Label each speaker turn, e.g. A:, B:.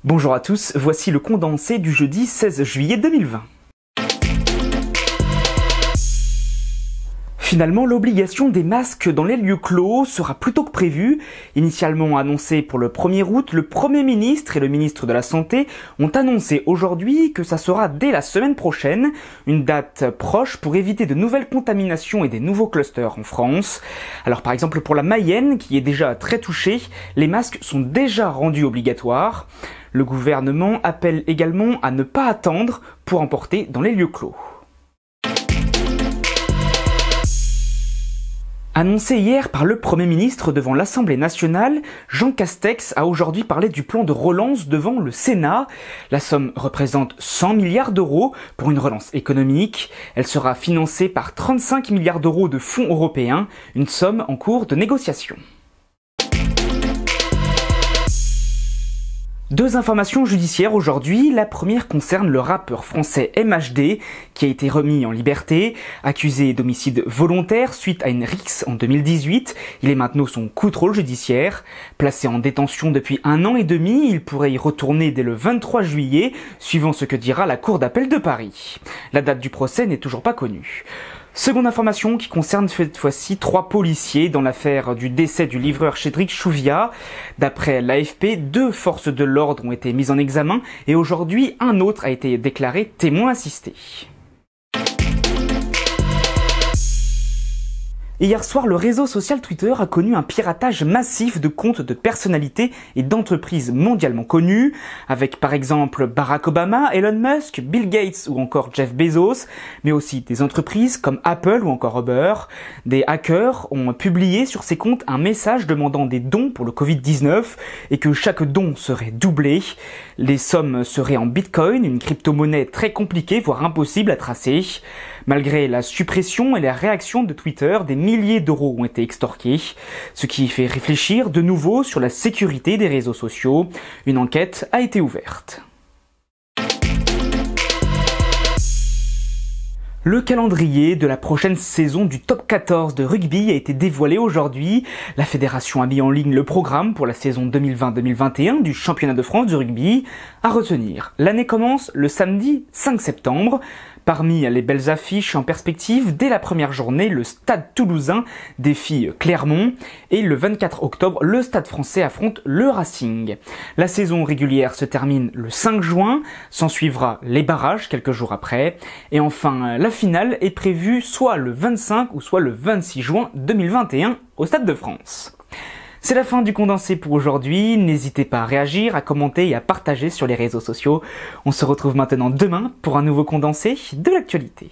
A: Bonjour à tous, voici le condensé du jeudi 16 juillet 2020. Finalement, l'obligation des masques dans les lieux clos sera plus tôt que prévu. Initialement annoncé pour le 1er août, le Premier ministre et le ministre de la Santé ont annoncé aujourd'hui que ça sera dès la semaine prochaine, une date proche pour éviter de nouvelles contaminations et des nouveaux clusters en France. Alors par exemple pour la Mayenne, qui est déjà très touchée, les masques sont déjà rendus obligatoires. Le gouvernement appelle également à ne pas attendre pour en porter dans les lieux clos. Annoncé hier par le Premier ministre devant l'Assemblée nationale, Jean Castex a aujourd'hui parlé du plan de relance devant le Sénat. La somme représente 100 milliards d'euros pour une relance économique. Elle sera financée par 35 milliards d'euros de fonds européens, une somme en cours de négociation. Deux informations judiciaires aujourd'hui. La première concerne le rappeur français MHD qui a été remis en liberté, accusé d'homicide volontaire suite à une rixe en 2018. Il est maintenant sous contrôle judiciaire. Placé en détention depuis 1 an et demi, il pourrait y retourner dès le 23 juillet, suivant ce que dira la Cour d'appel de Paris. La date du procès n'est toujours pas connue. Seconde information qui concerne cette fois-ci 3 policiers dans l'affaire du décès du livreur Cédric Chouviat. D'après l'AFP, 2 forces de l'ordre ont été mises en examen et aujourd'hui un autre a été déclaré témoin assisté. Hier soir, le réseau social Twitter a connu un piratage massif de comptes de personnalités et d'entreprises mondialement connues, avec par exemple Barack Obama, Elon Musk, Bill Gates ou encore Jeff Bezos, mais aussi des entreprises comme Apple ou encore Uber. Des hackers ont publié sur ces comptes un message demandant des dons pour le Covid-19 et que chaque don serait doublé. Les sommes seraient en Bitcoin, une crypto-monnaie très compliquée, voire impossible à tracer. Malgré la suppression et la réaction de Twitter, des milliers d'euros ont été extorqués, ce qui fait réfléchir de nouveau sur la sécurité des réseaux sociaux. Une enquête a été ouverte. Le calendrier de la prochaine saison du Top 14 de rugby a été dévoilé aujourd'hui. La fédération a mis en ligne le programme pour la saison 2020-2021 du championnat de France de rugby. À retenir, l'année commence le samedi 5 septembre. Parmi les belles affiches en perspective, dès la première journée, le Stade Toulousain défie Clermont et le 24 octobre, le Stade Français affronte le Racing. La saison régulière se termine le 5 juin, s'en suivra les barrages quelques jours après et enfin la finale est prévue soit le 25 ou soit le 26 juin 2021 au Stade de France. C'est la fin du condensé pour aujourd'hui, n'hésitez pas à réagir, à commenter et à partager sur les réseaux sociaux. On se retrouve maintenant demain pour un nouveau condensé de l'actualité.